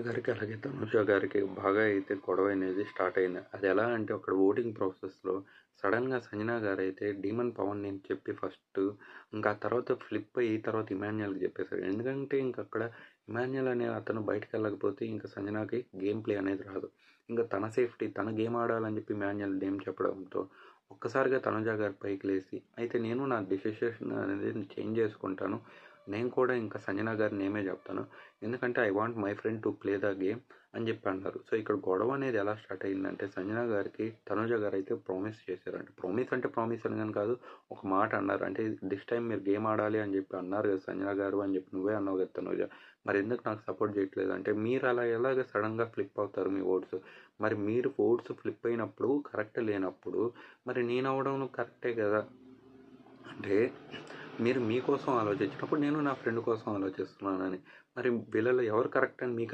గారికి అలాగే తనుజ గారికి బాగా అయితే గొడవ అనేది స్టార్ట్ అయింది. అది ఎలా అంటే అక్కడ ఓటింగ్ ప్రాసెస్‌లో సడెన్‌గా సంజన గారైతే డీమన్ పవన్ నేను చెప్పి ఫస్ట్ ఇంకా ఆ తర్వాత ఫ్లిప్ అయ్యి తర్వాత ఇమాన్యుయల్‌కి చెప్పేసారు. ఎందుకంటే ఇంక అక్కడ ఇమాన్యుయల్ అనే అతను బయటికెళ్ళకపోతే ఇంక సంజనకి గేమ్ ప్లే అనేది రాదు. ఇంక తన సేఫ్టీ తన గేమ్ ఆడాలని చెప్పి ఇమాన్యుయల్ నేమ్ చెప్పడంతో ఒక్కసారిగా తనుజ గారు పైకి లేసి అయితే నేను నా డెసిషన్ అనేది చేంజ్ చేసుకుంటాను. నేను కూడా ఇంకా సంజన గారి నేమే చెప్తాను. ఎందుకంటే I want my friend to play the game అని చెప్పి అన్నారు. సో ఇక్కడ గొడవ అనేది ఎలా స్టార్ట్ అయిందంటే సంజన గారికి తనుజ గారు అయితే ప్రామిస్ చేశారంట. ప్రామిస్ అంటే ప్రామిస్ అని కానీ కాదు, ఒక మాట అన్నారు. అంటే దిస్ టైం మీరు గేమ్ ఆడాలి అని చెప్పి అన్నారు కదా సంజన గారు అని చెప్పి నువ్వే అన్నావు కదా తనుజ. మరి ఎందుకు నాకు సపోర్ట్ చేయట్లేదు అంటే మీరు అలా ఎలాగ సడన్గా ఫ్లిప్ అవుతారు మీ ఓట్స్. మరి మీరు ఓట్స్ ఫ్లిప్ అయినప్పుడు కరెక్ట్ లేనప్పుడు మరి నేను అవడం కరెక్టే కదా. అంటే మీరు మీకోసం ఆలోచించినప్పుడు నేను నా ఫ్రెండ్ కోసం ఆలోచిస్తున్నానని. మరి వీళ్ళలో ఎవరు కరెక్ట్ అని మీకు